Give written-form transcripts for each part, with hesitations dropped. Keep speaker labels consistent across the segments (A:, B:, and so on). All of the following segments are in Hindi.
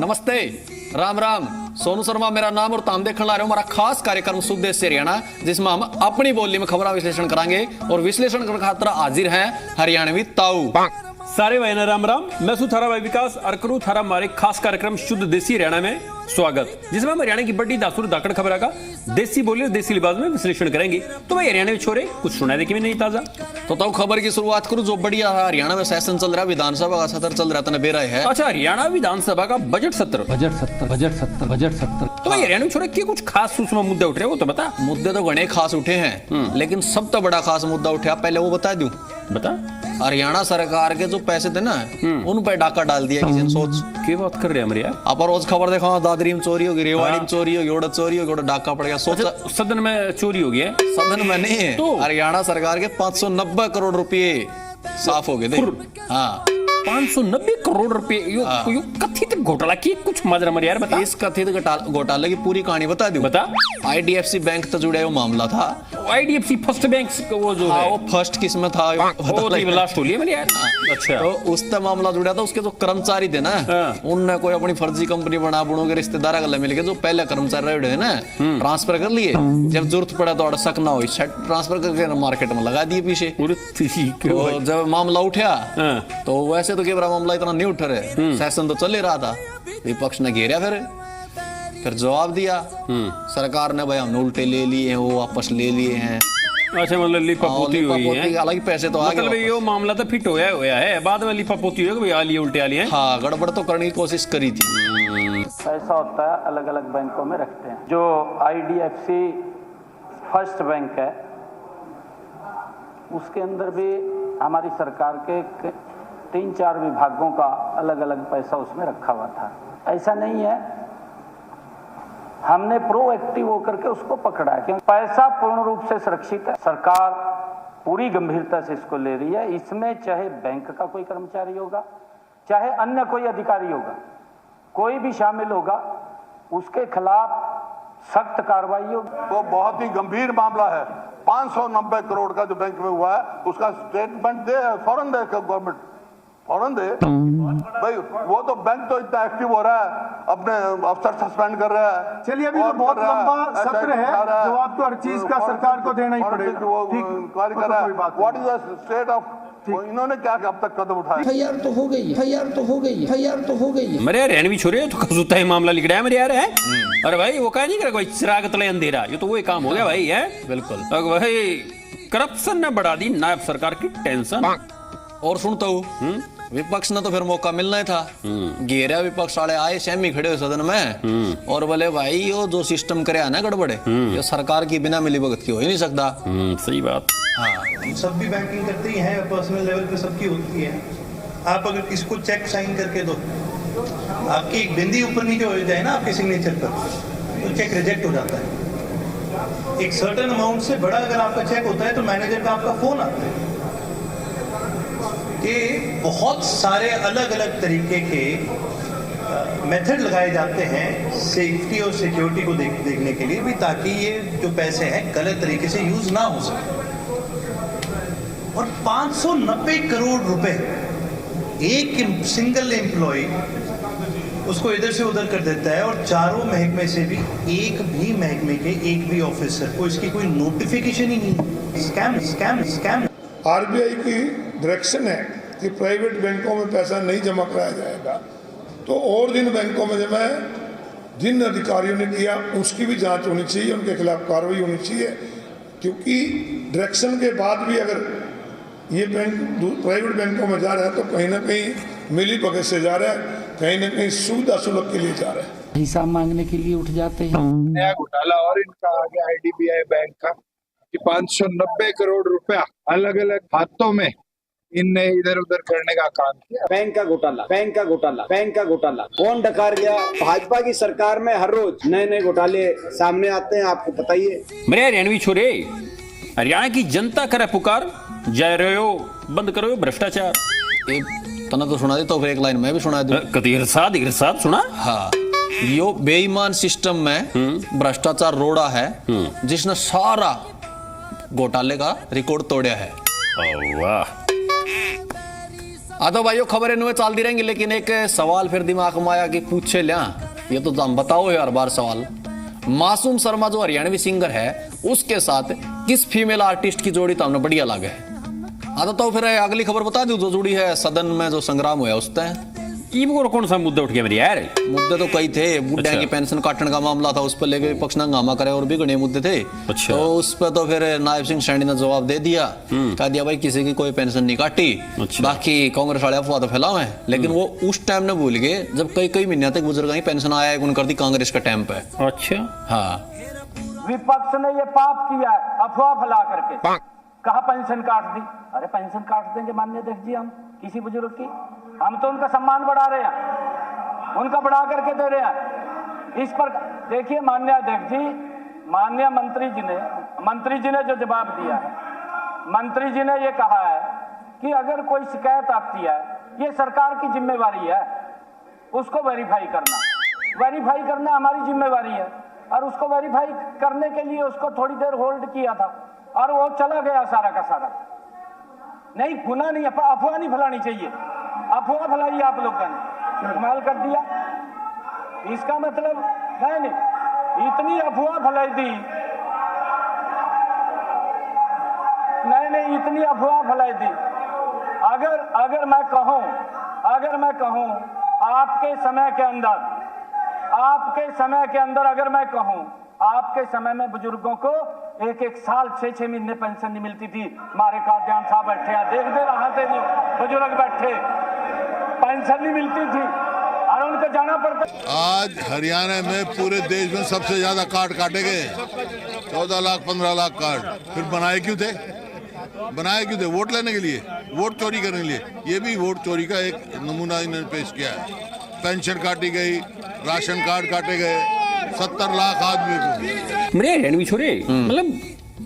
A: नमस्ते, राम राम। सोनू शर्मा मेरा नाम और ताम देखने ला रहे हो हमारा खास कार्यक्रम सुदेश से हरियाणा, जिसमें हम अपनी बोली में खबर विश्लेषण कराएंगे और विश्लेषण करने खातिर हाजिर हैं हरियाणवी ताऊ।
B: सारे भाई ना राम राम। मैं थारा भाई विकास और करूँ थारा हमारे खास कार्यक्रम शुद्ध देसी हरियाणा में स्वागत, जिसमें हम हरियाणा की बड़ी दासुर दाकड़ खबर का देसी बोली और देसी लिबास में विश्लेषण करेंगे। तो भाई हरियाणा में छोरे कुछ सुना दे कि नहीं ताजा
A: तो खबर की शुरुआत करूं जो बढ़िया हरियाणा में सेशन चल रहा है, विधानसभा का सत्र चल रहा था बेरा है।
B: अच्छा, हरियाणा विधानसभा का बजट सत्र। तो भाई हरियाणा में छोरे क्या कुछ खास सूचना मुद्दे उठ रहे हो तो बता।
A: मुद्दे तो घने खास उठे हैं, लेकिन सब तो बड़ा खास मुद्दा उठा पहले वो बता दूं।
B: बता।
A: हरियाणा सरकार के जो पैसे थे ना उन पर डाका डाल दिया किसी ने। सोच
B: क्या बात कर रहे हैं यार।
A: आप रोज खबर देखा दादरी में चोरी होगी, रेवाड़ी में चोरी होगी, ओड़ा चोरी होगी, डाका पड़ गया। सोच
B: सदन में चोरी हो गया।
A: सदन में नहीं है तो हरियाणा सरकार के 590 करोड़ रुपए साफ हो गए थे। हाँ,
B: 590 करोड़ रुपए यो कथित घोटाला की कुछ मजरा मर यार बता।
A: इस कथित घोटाले की पूरी कहानी बता दूं।
B: बता।
A: आईडीएफसी बैंक से जुड़ा वो मामला था।
B: आईडीएफसी फर्स्ट बैंक वो जो है
A: वो फर्स्ट किस में था
B: लास्ट हो लिया यार। अच्छा,
A: तो उससे मामला जुड़ा था। उसके जो कर्मचारी थे ना उनने कोई अपनी फर्जी कंपनी बना बुनो के रिश्तेदार गले मिल के जो पहले कर्मचारी रहे ना ट्रांसफर कर लिए। जब जरूरत पड़ा तो शक ना हो ट्रांसफर करके मार्केट में लगा दिए पीछे। तो जब मामला उठा तो वैसे तो केवरा मामला इतना नहीं उठ रहे, सेशन तो चल ही रहा था। विपक्ष ने घेरा, फिर जवाब दिया सरकार ने, भाई हमने उल्टे ले लिए हैं, वो वापस ले लिए हैं।
B: अच्छा, मतलब लिपापोती हुई है।
A: हालांकि पैसे तो आ गए।
B: मतलब ये मामला तो फिट होया है, बाद में लिपापोती हुई भाई आली उल्टे आली है।
A: हाँ, गड़बड़ तो करने की कोशिश करी थी।
C: पैसा होता है अलग अलग बैंकों में रखते हैं। जो आईडीएफसी फर्स्ट बैंक है उसके अंदर भी हमारी सरकार के 3-4 विभागों का अलग अलग पैसा उसमें रखा हुआ था। ऐसा नहीं है, हमने प्रोएक्टिव होकर के उसको पकड़ा है क्योंकि पैसा पूर्ण रूप से सुरक्षित है। सरकार पूरी गंभीरता से इसको ले रही है। इसमें चाहे बैंक का कोई कर्मचारी होगा, चाहे अन्य कोई अधिकारी होगा, कोई भी शामिल होगा, उसके खिलाफ सख्त कार्रवाई होगी।
D: वो बहुत ही गंभीर मामला है। 590 करोड़ का जो बैंक में हुआ है उसका स्टेटमेंट दे, फौरन दे गवर्नमेंट, फौरन दे भाई। वो तो बैंक तो इतना एक्टिव हो रहा है, अपने अफसर सस्पेंड कर रहा है।
E: चलिए, अभी तो बहुत लंबा सत्र है, जवाब तो हर चीज का सरकार को देना ही पड़ेगा।
D: What is the state of, इन्होंने क्या अब तक कदम उठाए?
F: एफआईआर तो हो गई, एफआईआर तो हो गई, एफआईआर तो हो गई।
B: मेरे यार भी छोरे तो कसूता है मामला लिख रहा है मेरे यार है। अरे भाई वो क्या नहीं करे कोई चिराग तले अंधेरा, ये तो वही काम हो गया भाई है।
A: बिल्कुल
B: भाई करप्शन ने बढ़ा दी नायब सरकार की टेंशन।
A: और सुनता हूँ विपक्ष ने तो फिर मौका मिलना ही था। घेरा विपक्ष वाले आए सेमी खड़े हुए सदन में और बोले भाई यो जो सिस्टम करे ना गड़बड़े, ये सरकार की बिना मिलीभगत की हो ही नहीं सकता।
B: सही बात।
G: हाँ, सब भी बैंकिंग करती हैं, पर्सनल लेवल पे सबकी होती है। आप अगर किसको चेक साइन करके दो, आपकी एक बिंदी ऊपर नीचे हो जाए ना आपके सिग्नेचर पर, तो चेक रिजेक्ट हो जाता है। एक सर्टेन अमाउंट से बड़ा अगर आपका चेक होता है तो मैनेजर का आपका फोन आता है। कि बहुत सारे अलग अलग तरीके के मेथड लगाए जाते हैं सेफ्टी और सिक्योरिटी को देखने के लिए भी, ताकि ये जो पैसे हैं गलत तरीके से यूज ना हो सके। और 590 करोड़ रुपए एक सिंगल एम्प्लॉय उसको इधर से उधर कर देता है, और चारों महकमे से भी एक भी महकमे के एक भी ऑफिसर को इसकी कोई नोटिफिकेशन ही नहीं। Scam scam scam.
H: आरबीआई की डायरेक्शन है कि प्राइवेट बैंकों में पैसा नहीं जमा कराया जाएगा, तो और जिन बैंकों में जमा है जिन अधिकारियों ने किया उसकी भी जांच होनी चाहिए, उनके खिलाफ कार्रवाई होनी चाहिए। क्योंकि डायरेक्शन के बाद भी अगर ये बैंक प्राइवेट बैंकों में जा रहा है तो कहीं ना कहीं मिली भगत से जा रहा है, कहीं ना कहीं सुविधा सुलभ के लिए जा रहा है।
F: हिसाब मांगने के लिए उठ जाते हैं।
I: नया घोटाला और इनका आ गया आईडीबीआई बैंक का कि 590 करोड़ रुपया अलग अलग खातों में इनने इधर उधर करने का काम किया।
J: बैंक का घोटाला, बैंक का घोटाला, बैंक का घोटाला कौन डकार गया? भाजपा की सरकार में हर रोज नए नए घोटाले सामने आते हैं, आपको बताइए।
B: मेरे हरियाणवी छोरे, हरियाणा की जनता करे पुकार, जा रहे हो बंद करो भ्रष्टाचार।
A: तना तो सुना दे तो फिर एक लाइन मैं भी सुना दूं।
B: कभी इरसाद सुना।
A: हाँ, यो बेईमान सिस्टम में भ्रष्टाचार रोड़ा है जिसने सारा घोटाले का रिकॉर्ड तोड़ा है।
B: वाह।
A: तो भाइयों खबरें नुए चाल दी रहेंगी, लेकिन एक सवाल फिर दिमाग में आया कि पूछे लिया, ये तो हम बताओ यार बार सवाल। मासूम शर्मा जो हरियाणवी सिंगर है उसके साथ किस फीमेल आर्टिस्ट की जोड़ी तो हमने बढ़िया लगे है। तो फिर अगली खबर बता दूं जो जुड़ी है सदन में जो संग्राम हुआ उस तय
B: कौन सा मुद्दा उठ गया मेरे यार?
A: मुद्दे तो कई थे, बुढ़िया की पेंशन काटने का मामला था, उस पर लेके विपक्ष ने हंगामा करे और भी घने मुद्दे थे।
B: अच्छा।
A: तो उस पर तो फिर नायब सिंह सैनी ने जवाब दे दिया, कह दिया भाई किसी की कोई पेंशन नहीं काटी।
B: अच्छा।
A: बाकी कांग्रेस वाले अफवाह तो फैलाओ है, लेकिन वो उस टाइम ने भूल गए जब कई कई महीने तक बुजुर्गों की पेंशन आया है कर दी कांग्रेस का टाइम पे।
B: अच्छा
A: हाँ,
C: विपक्ष ने ये पाप किया है, अफवाह फैला करके कहा पेंशन काट दी। अरे पेंशन काट देंगे माननीय अध्यक्ष जी हम किसी बुजुर्ग की? हम तो उनका सम्मान बढ़ा रहे हैं, उनका बढ़ा करके दे रहे हैं। इस पर देखिए माननीय अध्यक्ष जी, माननीय मंत्री जी ने जो जवाब दिया है, मंत्री जी ने ये कहा है कि अगर कोई शिकायत आती है ये सरकार की जिम्मेवारी है, उसको वेरीफाई करना हमारी जिम्मेवारी है। और उसको वेरीफाई करने के लिए उसको थोड़ी देर होल्ड किया था और वो चला गया सारा का सारा। नहीं, गुनाह नहीं, अफवाह नहीं फैलानी चाहिए, अफवाह फैलाई आप लोगों ने, कमाल कर दिया। इसका मतलब नहीं, इतनी अफवाह फैलाई दी, नहीं इतनी अफवाह फैलाई दी। अगर मैं कहूं आपके समय के अंदर अगर मैं कहूं आपके समय में बुजुर्गों को एक साल 6 महीने पेंशन नहीं मिलती थी। हमारे काद्यान साहब बैठे हैं, देख दे रहा थे बुजुर्ग बैठे, पेंशन नहीं मिलती थी और उनको जाना पड़ता।
D: आज हरियाणा में पूरे देश में सबसे ज्यादा कार्ड काटे गए, 14 लाख 15 लाख कार्ड। फिर बनाए क्यों थे? वोट लेने के लिए, वोट चोरी करने के लिए। ये भी वोट चोरी का एक नमूना इन्होंने पेश किया है। पेंशन काटी गई, राशन कार्ड काटे गए, 70 लाख आदमी को।
B: मेरे हरियाणवी छोरे मतलब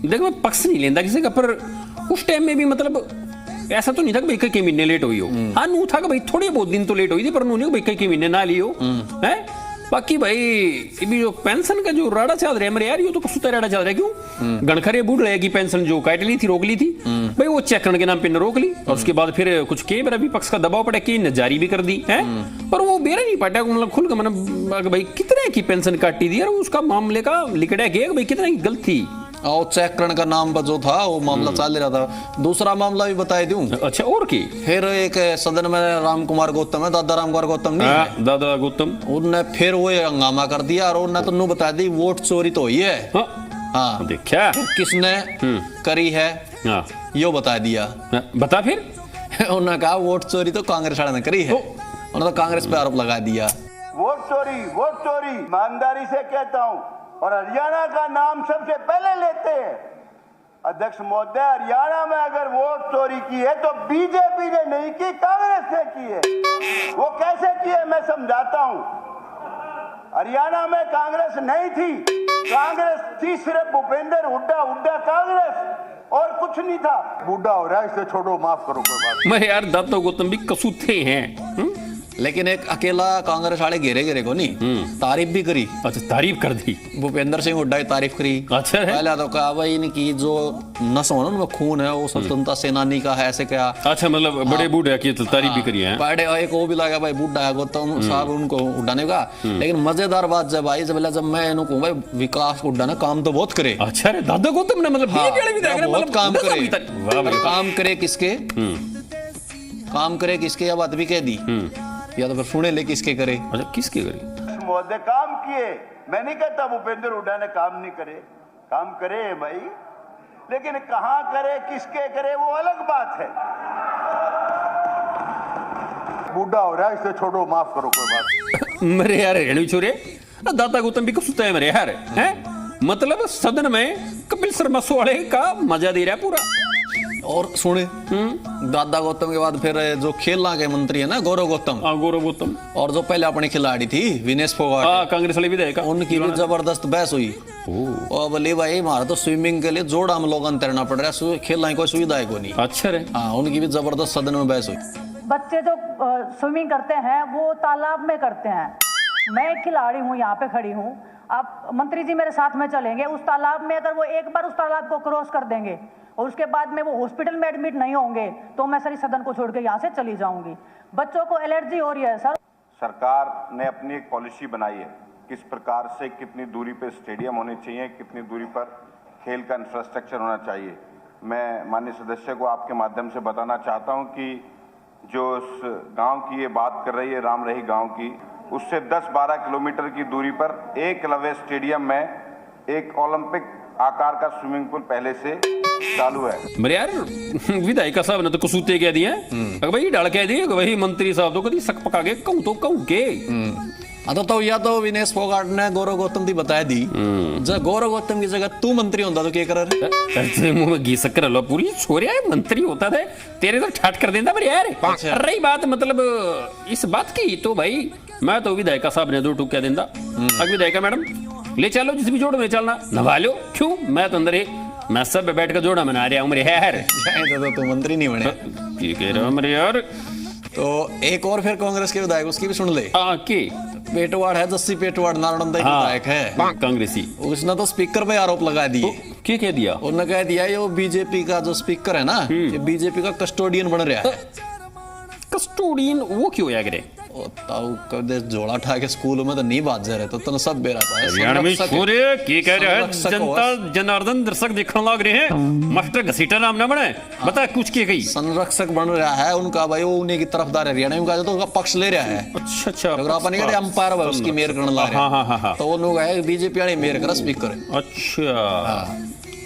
B: देखो मैं पक्ष नहीं लेता किसी का, पर उस टाइम में भी मतलब ऐसा तो नहीं था कि भाई कई महीने लेट हुई हो। हाँ नू था कि भाई थोड़े बहुत दिन तो लेट हुई थी, पर नू नहीं भाई कई महीने ना ली हो है। बाकी भाई ये भी जो पेंशन का जो राड़ा चल रहा है मेरे यार, ये तो कुछ राड़ा चल रहा है। क्यों गणखरे बूढ़ रहे की पेंशन जो काट ली थी, रोक ली थी भाई, वो चेक करने के नाम पे रोक ली और उसके बाद फिर कुछ के मेरा विपक्ष का दबाव पड़ा कि जारी भी कर दी है। पर वो बेरा नहीं पाटा मतलब खुल के मतलब भाई कितने की पेंशन काटी दी, और उसका मामले का लिखड़ा गया भाई कितने की गलती
A: और चेक करने का नाम पर जो था वो मामला चल रहा था। दूसरा मामला भी बता दूं।
B: अच्छा, और की फिर
A: एक सदन में राम कुमार गौतम है, दादा राम कुमार गौतम नहीं है,
B: दादा गौतम,
A: उनने फिर वो हंगामा कर दिया और उन्होंने तो बता दी वोट चोरी तो हुई है। हाँ
B: देखा
A: किसने करी है यो बता दिया।
B: बता फिर
A: उन्होंने कहा वोट चोरी तो कांग्रेस वाले ने करी है, उन्होंने तो कांग्रेस पे आरोप लगा दिया।
K: वोट चोरी ईमानदारी से कहता हूँ, और हरियाणा का नाम सबसे पहले लेते हैं। अध्यक्ष महोदय, हरियाणा में अगर वोट चोरी की है तो बीजेपी ने नहीं की, कांग्रेस ने की है। वो कैसे की है मैं समझाता हूं। हरियाणा में कांग्रेस नहीं थी, कांग्रेस थी सिर्फ भूपेंद्र हुड्डा कांग्रेस और कुछ नहीं था।
D: बूढ़ा हो रहा है इसलिए छोड़ो, माफ करो कोई बात।
B: मैं यार दादा गौतम भी कसूते हैं,
A: लेकिन एक अकेला कांग्रेस वाले घेरे को नहीं तारीफ भी करी।
B: अच्छा, तारीफ कर दी,
A: भूपेंद्र सिंह हुड्डा की तारीफ करी।
B: अच्छा है?
A: पहले तो कहा भाई इनकी जो नसों है उनमें खून है वो स्वतंत्रता सेनानी का है, ऐसे क्या।
B: अच्छा, मतलब बड़े बूढ़े की तारीफ भी करी है।
A: बड़े एक वो भी लगा भाई बूढ़ा है गौतम साहब उनको उड़ाने का। लेकिन मजेदार बात जब आई जब मैं इनको भाई विकास उड्डा ने काम तो बहुत करे।
B: अच्छा है, दादा गौतम ने मतलब
A: बहुत काम करे काम करे किसके, या बात भी कह दी या तो फिर सुने ले किसके करे।
B: अच्छा, किसके करे?
K: महोदय काम किए, मैं नहीं कहता भूपेंद्र हुड्डा ने काम नहीं करे, काम करे भाई, लेकिन कहां करे किसके करे वो अलग बात है।
D: बूढ़ा हो रहा है इसलिए छोड़ो, माफ करो कोई बात।
B: मेरे यार हरियाणवी छोरे दादा गौतम भी कुछ है मेरे यार है, मतलब सदन में कपिल शर्मा सोड़े का मजा दे रहा है पूरा।
A: और सुने दादा गौतम के बाद फिर जो खेलना के मंत्री है ना गौरव गौतम, और जो पहले अपनी खिलाड़ी थी विनेश फोगाट
B: कांग्रेस वाले विधायक,
A: उनकी भी जबरदस्त बहस हुई। और बोले भाई हमारा तो स्विमिंग के लिए जोड़ा हम लोग तैरना पड़ रहा है, खेलना की कोई सुविधा है को नहीं।
B: अच्छा रे,
A: हाँ, उनकी भी जबरदस्त सदन में बहस हुई।
L: बच्चे जो स्विमिंग करते हैं वो तालाब में करते हैं, मैं एक खिलाड़ी हूँ यहाँ पे खड़ी हूँ, आप मंत्री जी मेरे साथ में चलेंगे उस तालाब में, अगर वो एक बार उस तालाब को क्रॉस कर देंगे और उसके बाद में वो हॉस्पिटल में एडमिट नहीं होंगे तो मैं सर सदन को छोड़ के यहाँ से चली जाऊंगी। बच्चों को एलर्जी हो रही है सर।
K: सरकार ने अपनी एक पॉलिसी बनाई है किस प्रकार से कितनी दूरी पे स्टेडियम होने चाहिए, कितनी दूरी पर खेल का इंफ्रास्ट्रक्चर होना चाहिए। मैं माननीय सदस्य को आपके माध्यम से बताना चाहता हूं कि जो उस गांव की ये बात कर रही है, रामरही गांव की, उससे 10-12 किलोमीटर की दूरी पर एकलव्य स्टेडियम में एक ओलंपिक आकार का स्विमिंग पूल पहले से चालू है।
B: मेरे यार विधायिका साहब ने तो कसूते कह दिए, भाई डाल कह दिए, वही मंत्री साहब तो कभी सक पका के कहूं तो कहूं के
A: तो या तो विनेश फोगाट ने गौरव गौतम की बताया दी, जब गौरव गौतम की जगह तू मंत्री होता तो क्या कर
B: मुंह में घी शक्कर लो पूरी छोरिया मंत्री होता था तेरे तो ठाट कर देता मेरे यार। रही बात मतलब इस बात की तो भाई मैं तो विधायिका साहब ने 2 टूक कह देता। अब विधायिका मैडम ले चलो जिस भी जोड़ में चलना नभा लो, क्यों मैं तो अंदर मैं सब बैठ कर जोड़ा मना रहा हूँ मेरे यार।
A: तो मंत्री नहीं बने
B: ठीक है मेरे यार।
A: तो एक और फिर कांग्रेस के विधायक उसकी भी सुन ले
B: की
A: पेटवाड़ है, जस्सी पेटवाड़ नालंदा विधायक है
B: कांग्रेसी,
A: उसने तो स्पीकर पे आरोप लगा दिए।
B: क्या कह दिया?
A: उन्होंने कह दिया ये बीजेपी का जो स्पीकर है ना, ये बीजेपी का कस्टोडियन बन रहा है।
B: कस्टोडियन वो क्यों है रे?
A: कदे जोड़ा उठा के स्कूल में तो नहीं बात जा रहे तो सब बेरा पाए
B: हरियाणा में छोरे की कह रहे हैं जनता जनार्दन दर्शक देखने लग रहे हैं मास्टर घसीटा नाम ना बने बता कुछ की गई
A: संरक्षक बन रहा है उनका भाई, वो उन्हीं की तरफदार है हरियाणा में, तो उनका पक्ष ले रहा है।
B: अच्छा अच्छा
A: अगर अपन कहते अंपायर है उसकी मेयर करने ला रहे हैं तो वो लोग है बीजेपी वाले मेयर कर स्पीकर।
B: अच्छा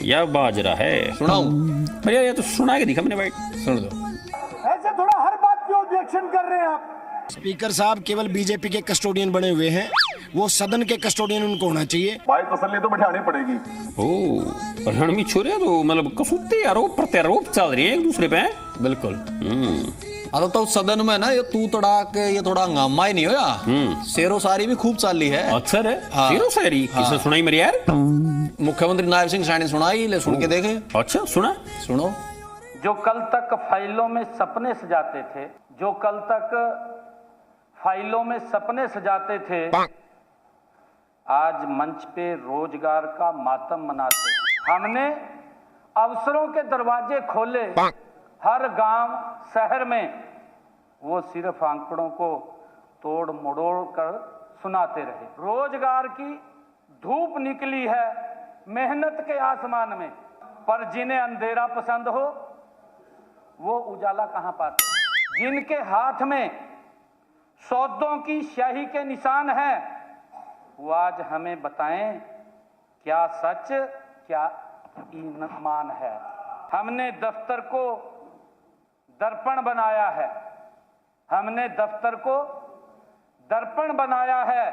B: यह बाजरा है,
A: सुनाऊं
B: भैया ये तो सुना के दिखा मैंने भाई, सुन दो।
E: ऐसे थोड़ा हर बात क्यों ऑब्जेक्शन कर रहे हैं आप?
M: स्पीकर साहब केवल बीजेपी के कस्टोडियन बने हुए हैं, वो सदन के कस्टोडियन उनको होना चाहिए।
D: भाई तसल्ली तो बिठानी पड़ेगी।
B: ओ हरियाणा में छोरे तो मतलब कसूते आरोप प्रत्यारोप चल रहे हैं एक दूसरे पे।
A: बिल्कुल। तो सदन में ना ये तू तड़ा के ये थोड़ा हंगामा ही नहीं होया, शेरो शायरी भी खूब चाल ली है।
B: अच्छा है शेरो शायरी किसने सुनाई मेरे यार?
A: मुख्यमंत्री नायब सिंह सैनी सुनाई, ले सुन के देखे।
B: अच्छा सुना
A: सुनो।
C: जो कल तक फाइलों में सपने सजाते थे, जो कल तक फाइलों में सपने सजाते थे, आज मंच पे रोजगार का मातम मनाते हैं। हमने अवसरों के दरवाजे खोले हर गांव शहर में, वो सिर्फ आंकड़ों को तोड़ मड़ोड़ कर सुनाते रहे। रोजगार की धूप निकली है मेहनत के आसमान में, पर जिन्हें अंधेरा पसंद हो वो उजाला कहां पाते? जिनके हाथ में सौदों की स्याही के निशान हैं, वो आज हमें बताएं क्या सच क्या ईमान है। हमने दफ्तर को दर्पण बनाया है, हमने दफ्तर को दर्पण बनाया है,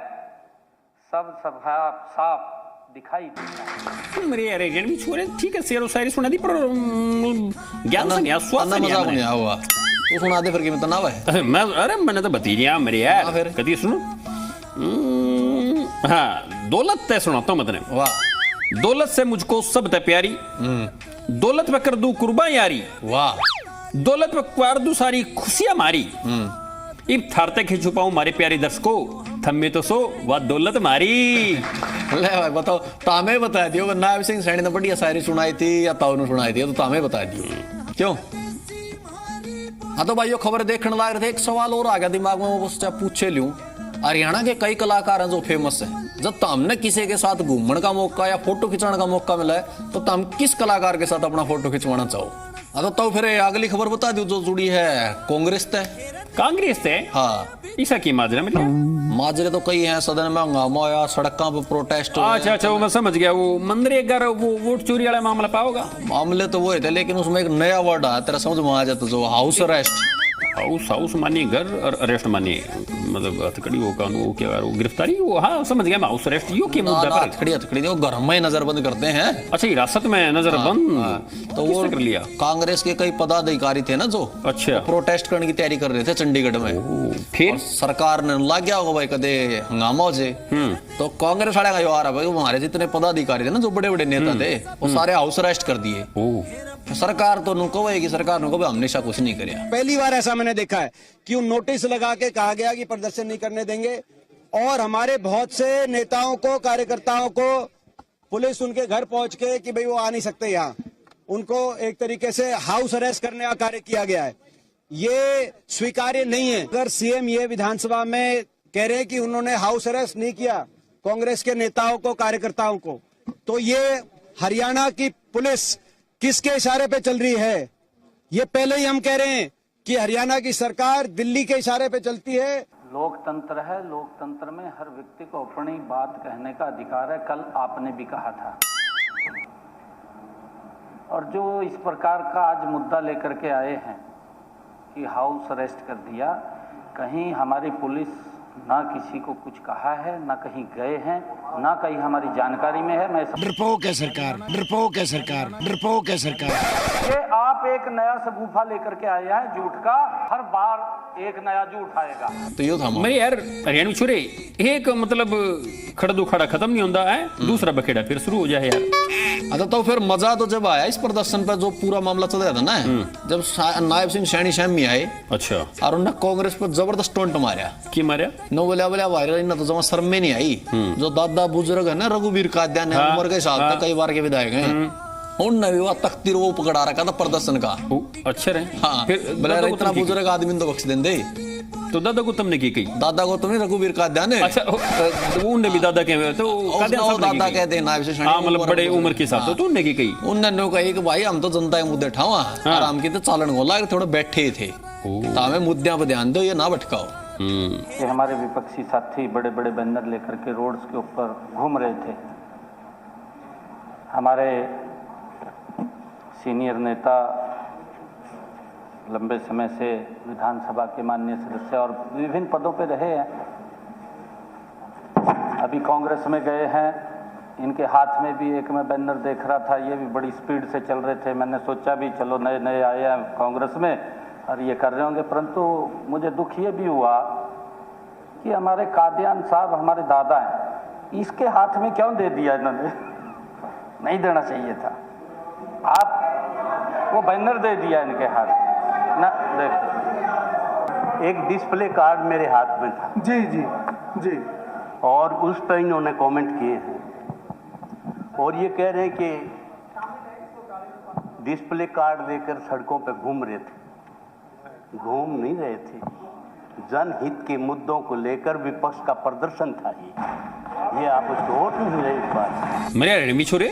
C: सब साफ दिखाई देता है।
B: मेरे यार एजेंट भी छोरे ठीक है शेरो शायरी सुना दी पर ज्ञान से नहीं आस्वाद से नहीं
A: हुआ तो सुना दे फिर कीमत ना है।
B: मैं अरे मैंने तो बता दिया मेरे यार कभी सुनो। हाँ दौलत तय सुनाता हूँ मतलब।
A: वाह।
B: दौलत से मुझको सब तय प्यारी, दौलत पे कर दूं कुर्बान यारी,
A: वाह।
B: दौलत पे कर दूं सारी खुशियां मारी, इब थारते के छुपाऊं मारे प्यारे दर्शकों, थम्मे तो सो वह दौलत मारी।
A: ले भाई बताओ, तामे बता दियो नायब सिंह सैनी ने बढ़िया शायरी सुनाई थी या ताऊ ने सुनाई थी, तो तामे बता दियो क्यों? हाँ तो भाई खबर देखने लग रहे थे, एक सवाल और आ गया दिमाग में, वो पूछे लूं। हरियाणा के कई कलाकार हैं जो फेमस है, जब हमने किसी के साथ घूमने का मौका या फोटो खिंचाने का मौका मिला है तो तुम किस कलाकार के साथ अपना फोटो खिंचवाना चाहो? हाँ तो फिर अगली खबर बता दो जो जुड़ी है कांग्रेस से।
B: कांग्रेस से?
A: हाँ।
B: ईसा की माजरा में
A: माजरे तो कई हैं, सदन में हंगामा आया, सड़कों पर प्रोटेस्ट।
B: अच्छा अच्छा वो मैं समझ गया, वो मनरेगा वो वोट चोरी वाला मामला पाओगा।
A: मामले तो वो थे लेकिन उसमें एक नया वर्ड आया तेरा समझ में आ जाता जो हाउस अरेस्ट।
B: हाउस मानिए घर और अरेस्ट मानिए मतलब हथकड़ी वो कानून वो क्या वो गिरफ्तारी वो। हाँ समझ गया मैं हाउस अरेस्ट यो के मुद्दा पर
A: हथकड़ी वो घर में नजरबंद करते हैं।
B: अच्छा हिरासत में नजरबंद
A: तो वो
B: कर लिया।
A: कांग्रेस के कई पदाधिकारी थे ना जो
B: अच्छा
A: प्रोटेस्ट करने की तैयारी कर रहे थे चंडीगढ़ में,
B: फिर
A: सरकार ने ला गया होगा भाई कदे हंगामा हो जाए तो कांग्रेस वाले का यो आ रहा भाई हमारे जितने पदाधिकारी थे ना जो बड़े बड़े नेता थे वो सारे हाउस अरेस्ट कर दिए। सरकार तो नुको कि सरकार नुको हमने ऐसा कुछ नहीं किया।
M: पहली बार ऐसा मैंने देखा है कि नोटिस लगा के कहा गया कि प्रदर्शन नहीं करने देंगे, और हमारे बहुत से नेताओं को कार्यकर्ताओं को पुलिस उनके घर पहुंच के कि भाई वो आ नहीं सकते यहाँ, उनको एक तरीके से हाउस अरेस्ट करने का कार्य किया गया है। ये स्वीकार्य नहीं है। अगर सीएम ये विधानसभा में कह रहे हैं कि उन्होंने हाउस अरेस्ट नहीं किया कांग्रेस के नेताओं को, कार्यकर्ताओं को, तो ये हरियाणा की पुलिस किसके इशारे पे चल रही है? ये पहले ही हम कह रहे हैं कि हरियाणा की सरकार दिल्ली के इशारे पे चलती है।
C: लोकतंत्र है, लोकतंत्र में हर व्यक्ति को अपनी बात कहने का अधिकार है। कल आपने भी कहा था, और जो इस प्रकार का आज मुद्दा लेकर के आए हैं कि हाउस अरेस्ट कर दिया, कहीं हमारी पुलिस ना किसी को कुछ कहा है, ना कहीं गए हैं, ना कहीं हमारी जानकारी में है। मैं
M: डरपोक है सरकार, डरपोक है सरकार, डरपोक है सरकार।
C: ये आप एक नया सगुफा लेकर के आए हैं झूठ का, हर बार एक नया झूठ आएगा।
A: तो यो था
B: मैं यार हरियाणा छोरे एक मतलब खड़ा दो खड़ा खत्म नहीं होता है, दूसरा बखेड़ा फिर शुरू हो जाए यार।
A: अच्छा, तो फिर मजा तो जब आया इस प्रदर्शन पर, जो पूरा मामला चल रहा था ना, जब नायब सिंह सैनी शामी आए,
B: अच्छा,
A: और उन्होंने कांग्रेस पर जबरदस्त टोंट मारा।
B: की मारा?
A: नो बोलिया वायरल ना तो जमा शर्म में नहीं आई। जो दादा बुजुर्ग है ना, रघुवीर काद्यान है, उम्र के हिसाब से कई बार के विधायक हैं, उनने भी वो तख्ती वो पकड़ा रखा था प्रदर्शन का।
B: अच्छा रहे।
A: हाँ, बोले इतना बुजुर्ग आदमी तो बख्श देंगे।
B: तो दादा को तुमने की कही?
A: दादा को तुमने रघुवीर काद्यान है।
B: अच्छा, उनने भी दादा के तो
A: दादा कहते हैं नायब सिंह सैनी,
B: मतलब बड़े उम्र के साथ। तो उनने की कही?
A: उन्होंने कही कि भाई हम तो जनता के मुद्दे ठावा आराम की तो चालन गोला थोड़े बैठे थे, तो हमें मुद्दों पर ध्यान दो, ये ना भटकाओ।
C: ये हमारे विपक्षी साथी बड़े बड़े बैनर लेकर के रोड्स के ऊपर घूम रहे थे। हमारे सीनियर नेता, लंबे समय से विधानसभा के माननीय सदस्य और विभिन्न पदों पे रहे हैं, अभी कांग्रेस में गए हैं। इनके हाथ में भी एक मैं बैनर देख रहा था, ये भी बड़ी स्पीड से चल रहे थे। मैंने सोचा भी चलो नए नए आए हैं कांग्रेस में और ये कर रहे होंगे, परंतु मुझे दुख ये भी हुआ कि हमारे कादियान साहब हमारे दादा हैं, इसके हाथ में क्यों दे दिया इन्होंने? नहीं देना चाहिए था। आप वो बैनर दे दिया इनके हाथ ना। देखो,
K: एक डिस्प्ले कार्ड मेरे हाथ में था।
E: जी जी जी।
K: और उस पर इन्होंने कमेंट किए हैं और ये कह रहे हैं कि डिस्प्ले कार्ड लेकर सड़कों पे घूम रहे थे। घूम नहीं रहे थे, जनहित के मुद्दों को लेकर विपक्ष का प्रदर्शन था। ये आप उसको वोट नहीं रहे इस बार।
B: मेरे रेमी छोरे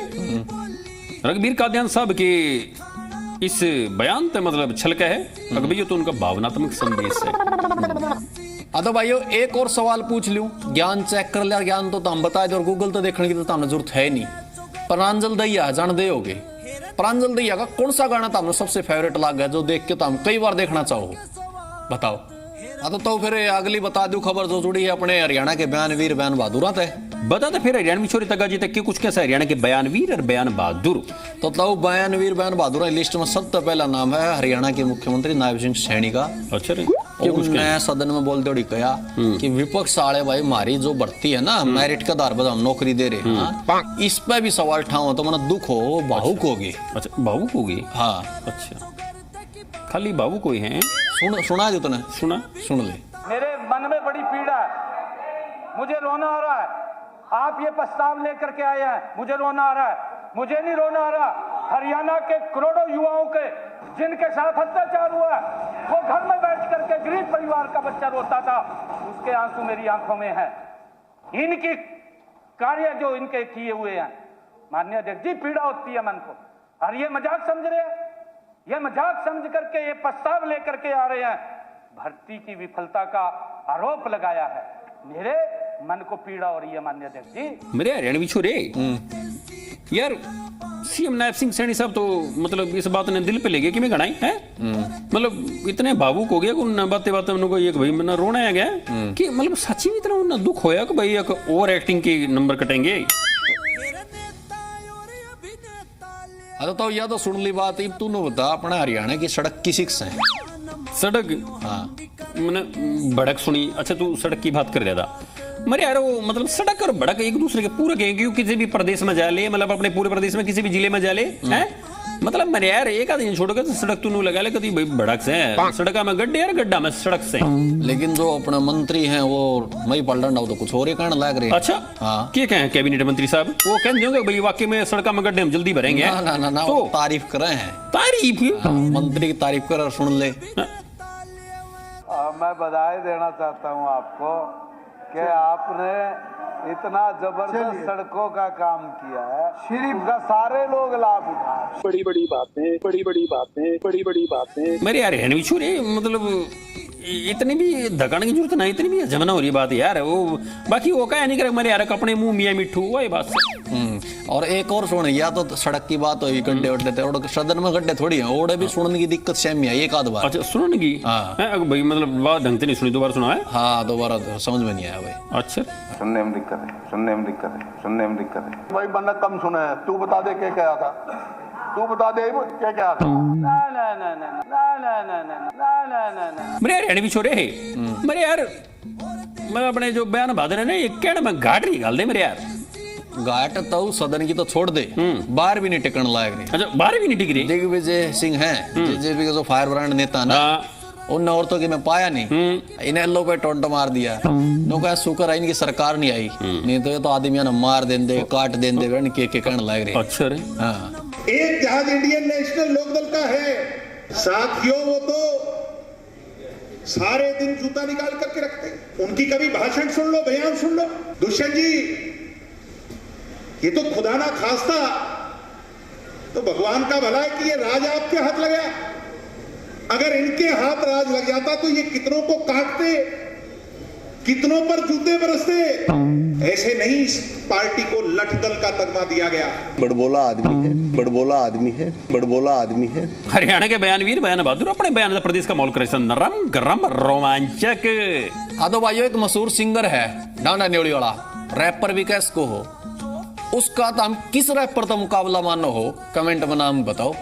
B: रघुवीर काद्यान साहब के इस बयान पे मतलब छलका है, अगर तो उनका भावनात्मक संदेश है।
A: तो भाइयों एक और सवाल पूछ लूं, ज्ञान चेक कर लिया, ज्ञान तो हम बता दे और गूगल तो देखने की तो हमें जरूरत है नहीं। प्रांजल दहिया जान दे होगे, प्रांजल दहिया का कौन सा गाना था सबसे फेवरेट लग गया, जो देख के तो हम कई बार देखना चाहो, बताओ। तो फिर अगली बता दूं खबर जो जुड़ी है अपने हरियाणा के बयानवीर बयान बहादुर है।
B: बता तो फिर हरियाणवी छोरी तक जी तक के कुछ कैसा हरियाणा के बयानवीर और बयान बहादुर।
A: तो बयानवीर बयान बहादुर लिस्ट में सबसे पहला नाम है हरियाणा के मुख्यमंत्री नायब सिंह सैनी का।
B: अच्छा,
A: उन्होंने सदन में बोलते हुए कहा कि विपक्ष वाले भाई हमारी जो भर्ती है ना, मेरिट के आधार पर हम नौकरी दे रहे हैं, इस पर भी सवाल उठाओ तो मैंने दुख हो, भावुक होगी।
B: अच्छा, भावुक होगी।
A: हाँ,
B: अच्छा, खाली भावुक कोई है?
A: सुना जो तूने? सुन ले।
C: मेरे मन में बड़ी पीड़ा है, मुझे रोना आ रहा है। आप ये प्रस्ताव लेकर के आए हैं, मुझे रोना आ रहा है। मुझे नहीं रोना आ रहा, हरियाणा के करोड़ों युवाओं के जिनके साथ अत्याचार हुआ है, वो घर में बैठ करके गरीब परिवार का बच्चा रोता था, उसके आंसू मेरी आंखों में है। इनकी कार्य जो इनके किए हुए हैं, माननीय अध्यक्ष जी, पीड़ा होती है मन को। और ये मजाक समझ रहे हैं, ये मजाक समझ करके ये प्रस्ताव लेकर के आ रहे हैं, भर्ती की विफलता का आरोप लगाया है। मेरे मन को पीड़ा हो रही है माननीय अध्यक्ष जी।
B: मेरे हरियाणवी छोरे यार, सीएम नायब सिंह सैनी साहब तो मतलब इस बात ने दिल पे ले गए कि मैं गणाई है, मतलब इतने भावुक हो गया कि उन बातें उनको ये भाई मैंने रोना आ गया कि मतलब सच्ची में इतना उन्हें दुख होया कि भाई एक ओवर एक्टिंग के नंबर कटेंगे।
A: तो यह तो सुन ली बात, अब तू बता अपना हरियाणा की सड़क की शिक्षा है?
B: सड़क, हाँ मैंने बड़क सुनी। अच्छा, तू सड़क की बात कर रहा था। मरे यार वो मतलब सड़क और बड़क एक दूसरे के पूरक हैं, क्योंकि किसी भी प्रदेश में जा ले, मतलब अपने पूरे प्रदेश में किसी भी जिले में जा ले, हैं मतलब मेरे यार एक आदमी छोड़ के तो सड़क तू लगा ले कभी भाई भड़क से सड़क में गड्ढे यार गड्ढा में सड़क से।
A: लेकिन जो अपने मंत्री हैं वो मई पलटन तो कुछ और ही कहने लग रहे हैं।
B: अच्छा
A: हाँ
B: क्या कहें कैबिनेट मंत्री साहब वो कहते होंगे भाई वाकई में सड़क में गड्ढे हम जल्दी भरेंगे।
A: ना ना ना
B: तो
A: वो तारीफ कर रहे हैं।
B: तारीफ
A: मंत्री की तारीफ कर सुन ले।
K: मैं बधाई देना चाहता हूं आपको कि आपने इतना जबरदस्त सड़कों का काम किया है, सिर्फ का सारे लोग लाभ उठा।
I: बड़ी बड़ी बातें, बड़ी बड़ी बातें, बड़ी बड़ी बातें।
B: मेरे यार है छोरे मतलब इतनी भी धकाने की जरूरत नहीं, इतनी भी जमना हो रही बात यार। वो बाकी वो क्या नहीं करे मेरे यार अपने मुंह मियाँ मिठू वही बात।
A: और एक और सुन, या तो सड़क की बात हुई गड्ढे वड्ढे थे और सदन में गड्ढे थोड़ी है, ओड़े भी सुनने की दिक्कत सेम है एक आध बार।
B: अच्छा सुनने की
A: हाँ
B: भाई मतलब बात ढंग से नहीं सुनी, दोबारा सुना है?
A: हाँ दोबारा समझ में नहीं आया भाई।
B: अच्छा
K: सुनने में दिक्कत है, सुनने में दिक्कत है, सुनने में दिक्कत है।
D: भाई बंदा कम सुने है, तू बता दे क्या क्या था, तू बता दे क्या क्या था।
K: ना ना ना ना ना ना ना ना ना ना ना ना
B: मेरे यार भी छोरे है मेरे यार। मैं अपने जो बयान बहादुर है ना ये कहना मैं घाट निकाल दे मेरे यार।
A: घाट तो सदन की तो छोड़ दे, बाहर भी नहीं टिकने लायक रही।
B: अच्छा बाहर भी नहीं टिक रही।
A: दिग्विजय सिंह है जेजेपी का जो फायर ब्रांड नेता ना, उन औरतों की मैं पाया नहीं, इन्हें लो पे टोंटो मार दिया। नो कहा शुक्र है इनकी सरकार नहीं आई, नहीं तो ये तो आदमियों ने मार देंदे काट देंदे के कहने लायक रही।
B: अच्छा रे
A: हाँ
I: एक जहाज इंडियन नेशनल लोकदल का है साथियों, वो तो सारे दिन जूता निकाल करके रखते। उनकी कभी भाषण सुन लो, बयान सुन लो। दुष्यंत जी ये तो खुदा ना खास्ता तो भगवान का भला है कि ये राज आपके हाथ लगा। अगर इनके हाथ राज लग जाता तो ये कितनों को काटते, कितनों पर जूते बरसते। ऐसे नहीं इस पार्टी को लठ दल का तगमा दिया गया।
K: बड़बोला आदमी है, बड़बोला आदमी है, बड़बोला आदमी है।
B: हरियाणा के बयानवीर बयान बहादुर अपने बयान प्रदेश का मौल करे नरम गरम रोमांचक।
A: हाँ तो भाइयों एक मशहूर सिंगर है डांडा न्योली वाला, रैपर भी कैस को हो, उसका तो हम किस रैपर का मुकाबला मानो हो कमेंट में नाम बताओ।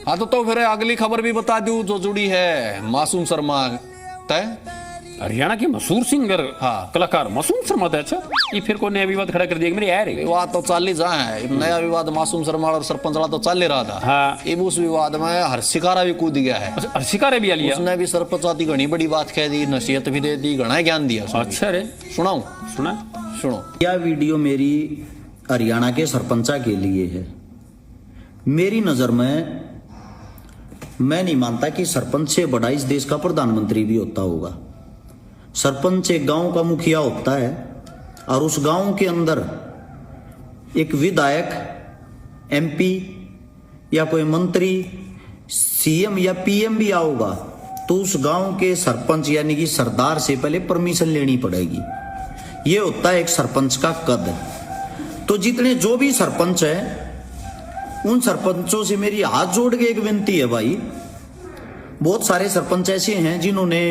A: हाँ तो फिर अगली खबर भी बता दूं जो जुड़ी है मासूम शर्मा तय।
B: हरियाणा के मशहूर सिंगर
A: हाँ
B: कलाकार मासूम शर्मा था। अच्छा ये फिर कोई नया विवाद खड़ा कर दिया मेरे यार।
A: विवाद तो चाल ही जहाँ है, नया विवाद मासूम शर्मा और सरपंच वाला तो चल ही रहा था।
B: हाँ
A: अब उस विवाद में हर्षिकारा भी कूद गया है।
B: हर्षिकारा भी आ लिया,
A: उसने भी सरपंच आती घनी बड़ी बात कह दी, नसीहत भी दे दी, घना ज्ञान दिया।
B: अच्छा रे
A: सुनाऊं?
B: सुना
A: सुनो।
N: यह वीडियो मेरी हरियाणा के सरपंचा के लिए है। मेरी नजर में मैं नहीं मानता कि सरपंच से बड़ा इस देश का प्रधानमंत्री भी होता होगा। सरपंच एक गांव का मुखिया होता है और उस गांव के अंदर एक विधायक, एमपी या कोई मंत्री, सीएम या पीएम भी आओगा तो उस गांव के सरपंच यानी कि सरदार से पहले परमिशन लेनी पड़ेगी। ये होता है एक सरपंच का कद। तो जितने जो भी सरपंच है उन सरपंचों से मेरी हाथ जोड़ के एक विनती है भाई, बहुत सारे सरपंच ऐसे हैं जिन्होंने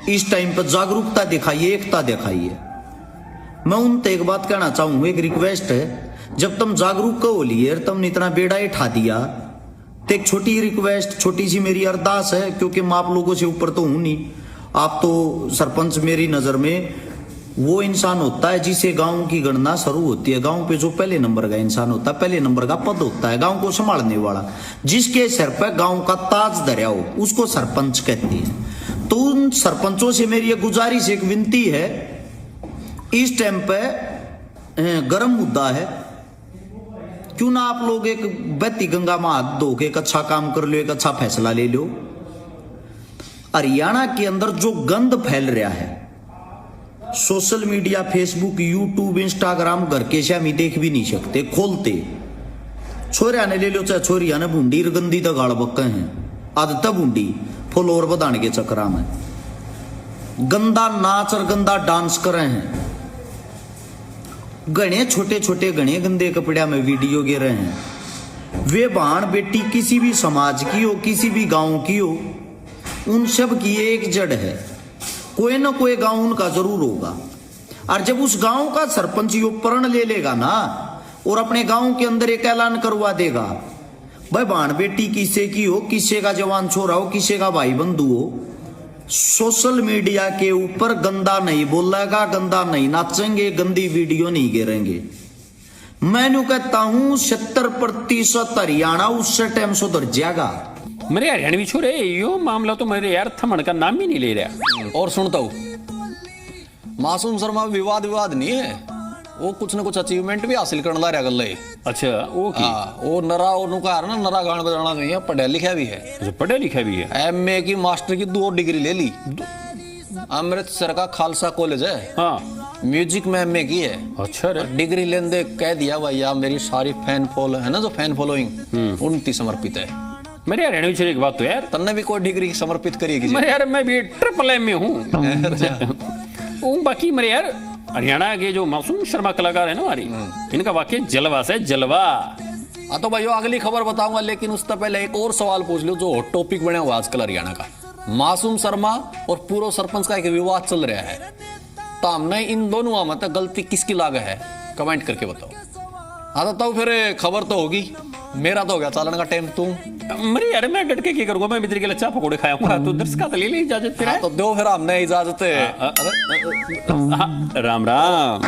N: इस टाइम पर जागरूकता दिखाई है, एकता दिखाई है। मैं उनसे एक बात कहना चाहूंगा, एक रिक्वेस्ट है, जब तुम जागरूक हो लिए तुमने इतना बेड़ा उठा दिया तो एक छोटी रिक्वेस्ट, छोटी सी मेरी अरदास है, क्योंकि मैं आप लोगों से ऊपर तो हूं नहीं। आप तो सरपंच मेरी नजर में वो इंसान होता है जिसे गांव की गणना शुरू होती है। गांव पे जो पहले नंबर का इंसान होता है, पहले नंबर का पद होता है गांव को संभालने वाला, जिसके सिर पर गांव का ताज धरा हो उसको सरपंच कहते हैं। तो उन सरपंचों से मेरी एक गुजारिश, एक विनती है, इस टाइम पे गर्म मुद्दा है, क्यों ना आप लोग एक बहती गंगा में हाथ धो के एक अच्छा काम कर लो, एक अच्छा फैसला ले लो। हरियाणा के अंदर जो गंद फैल रहा है, social media, Facebook, YouTube, Instagram, घर के से हम देख भी नहीं सकते खोलते। छोरिया ने ले लो चाहे छोरिया ने भूंडी गंदी तो गाड़ बक्के हैं, आदत भूंडी फुल और बधाने के चक्कर में गंदा नाच और गंदा डांस कर रहे हैं। गणे छोटे छोटे गणे गंदे कपड़े में वीडियो गे रहे हैं। वे बहन बेटी किसी भी समाज की हो, किसी भी गांव की हो, उन सब की एक जड़ है, कोई ना कोई गांव उनका जरूर होगा। और जब उस गांव का सरपंच यो प्रण ले लेगा ना और अपने गांव के अंदर एक ऐलान करवा देगा, भाई बहन बेटी किसे की हो, किसे का जवान छोरा हो, किसे का भाई बंधु हो, सोशल मीडिया के ऊपर गंदा नहीं बोलेगा, गंदा नहीं नाचेंगे, गंदी वीडियो नहीं गिरेंगे। मैंने कहता हूं 70% हरियाणा उससे टाइम सुधर जाएगा।
B: मेरे हरियाणवी छोरे यो मामला तो मेरे यार थमन का नाम ही नहीं ले रहा।
A: और सुनता हूं मासूम शर्मा विवाद नहीं है, वो कुछ न कुछ अचीवमेंट भी हासिल करने ला रहा गल।
B: अच्छा वो की
A: वो नरा उनका है ना, नरा गान बजाना नहीं है, पढ़ा लिखा भी है।
B: अच्छा पढ़ा लिखा भी है।
A: एमए की मास्टर की 2 डिग्री ले ली, अमृतसर का खालसा कॉलेज है।
B: हाँ
A: म्यूजिक में एमए की है।
B: अच्छा रे।
A: डिग्री लेने दे कह दिया भैया मेरी सारी फैन फॉलो है ना, जो फैन फॉलोइंग उनकी समर्पित है।
B: मेरे हरियाणवी छोरे एक बात तो यार,
A: तन्ने भी कोई डिग्री समर्पित करिए
B: मेरे यार मैं भी ट्रिपल एम में हूँ। बाकी मेरे यार हरियाणा के जो मासूम शर्मा कलाकार है ना हमारी, इनका वाकई जलवा से जलवा।
A: हाँ तो भाइयों अगली खबर बताऊंगा, लेकिन उससे पहले एक और सवाल पूछ लो जो हॉट टॉपिक बना हुआ आजकल हरियाणा का। मासूम शर्मा और पूर्व सरपंच का एक विवाद चल रहा है, तो हमने इन दोनों में तो गलती किसकी लागे है, कमेंट करके बताओ। हाँ तो फिर खबर तो होगी, मेरा तो हो गया चालन का टाइम। तुम
B: मेरे यार मैं डट के क्या करूंगा, मैं मित्र के लच्चा पकोड़े खाऊंगा, तो दर्शक ले ले इजाजत फिर।
A: तो दो फिर हमने इजाजत।
B: राम राम।